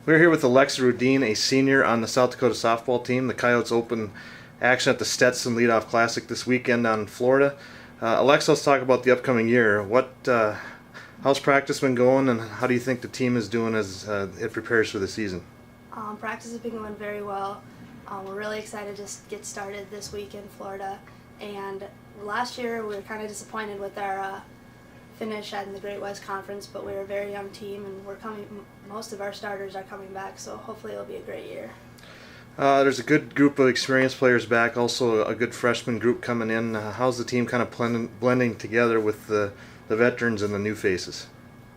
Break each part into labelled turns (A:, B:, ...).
A: We're here with Alexa Rudeen, a senior on the South Dakota softball team. The Coyotes open action at the Stetson Leadoff Classic this weekend on Florida. Alexa, let's talk about the upcoming year. How's practice been going, and how do you think the team is doing as it prepares for the season?
B: Practice has been going very well. We're really excited to get started this week in Florida. And last year we were kind of disappointed with our finish in the Great West Conference, but we're a very young team, and most of our starters are coming back, so hopefully it'll be a great year.
A: There's a good group of experienced players back, also a good freshman group coming in. How's the team kind of blending together with the veterans and the new faces?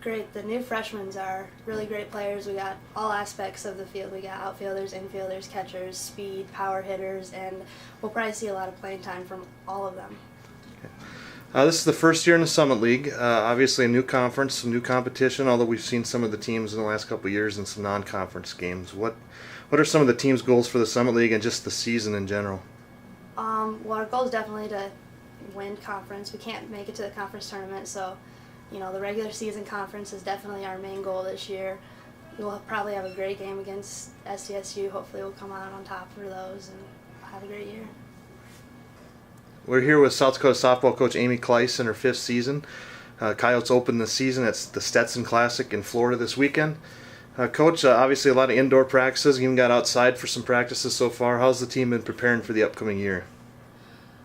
B: Great. The new freshmen are really great players. We got all aspects of the field. We got outfielders, infielders, catchers, speed, power hitters, and we'll probably see a lot of playing time from all of them.
A: Okay. This is the first year in the Summit League. Obviously a new conference, some new competition, although we've seen some of the teams in the last couple of years in some non-conference games. What are some of the team's goals for the Summit League and just the season in general?
B: Well, our goal is definitely to win conference. We can't make it to the conference tournament, so the regular season conference is definitely our main goal this year. We'll probably have a great game against SDSU. Hopefully we'll come out on top for those and have a great year.
A: We're here with South Dakota softball coach Amy Klyse in her 5th season. Coyotes open the season at the Stetson Classic in Florida this weekend. Coach, obviously a lot of indoor practices. You even got outside for some practices so far. How's the team been preparing for the upcoming year?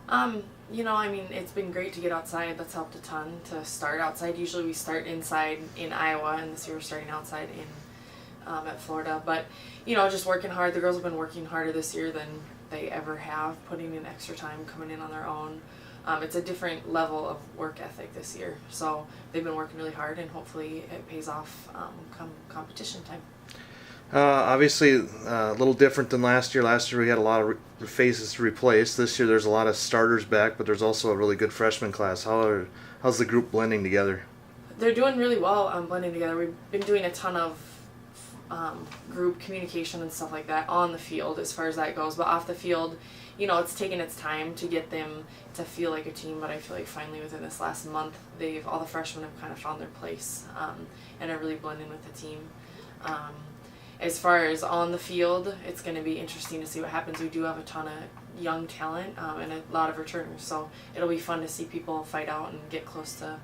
C: It's been great to get outside. That's helped a ton to start outside. Usually we start inside in Iowa, and this year we're starting outside at Florida. But, just working hard. The girls have been working harder this year than they ever have, putting in extra time, coming in on their own. It's a different level of work ethic this year. So they've been working really hard, and hopefully it pays off come competition time.
A: Obviously a little different than last year. Last year we had a lot of faces to replace. This year there's a lot of starters back, but there's also a really good freshman class. How's the group blending together?
C: They're doing really well blending together. We've been doing a ton of group communication and stuff like that on the field as far as that goes, but off the field, it's taken its time to get them to feel like a team, but I feel like finally within this last month all the freshmen have kind of found their place and are really blending with the team. As far as on the field, it's going to be interesting to see what happens. We do have a ton of young talent and a lot of returners, so it'll be fun to see people fight out and get close to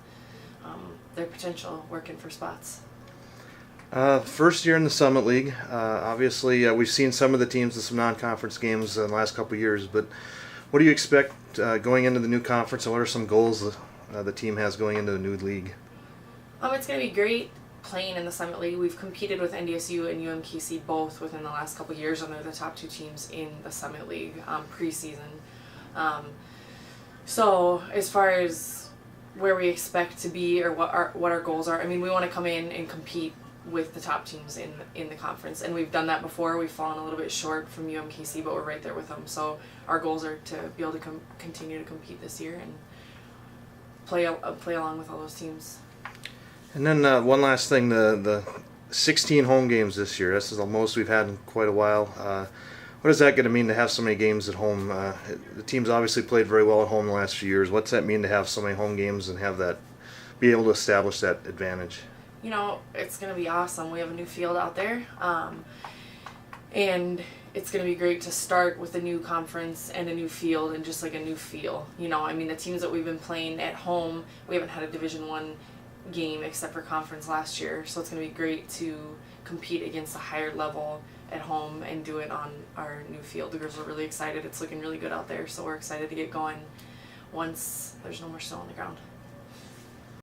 C: their potential working for spots.
A: First year in the Summit League. Obviously, we've seen some of the teams in some non-conference games in the last couple of years, but what do you expect going into the new conference, and what are some goals the team has going into the new league?
C: It's going to be great playing in the Summit League. We've competed with NDSU and UMKC both within the last couple of years, and they're the top 2 teams in the Summit League preseason. So as far as where we expect to be or what our goals are, we want to come in and compete with the top teams in the conference, and we've done that before. We've fallen a little bit short from UMKC, but we're right there with them. So our goals are to be able to continue to compete this year and play along with all those teams.
A: And then one last thing, the 16 home games this year. This is the most we've had in quite a while. What is that going to mean to have so many games at home? The team's obviously played very well at home the last few years. What's that mean to have so many home games and be able to establish that advantage?
C: It's going to be awesome. We have a new field out there, and it's going to be great to start with a new conference and a new field and just like a new feel. The teams that we've been playing at home, we haven't had a Division I game except for conference last year, so it's going to be great to compete against a higher level at home and do it on our new field. The girls are really excited. It's looking really good out there, so we're excited to get going once there's no more snow on the ground.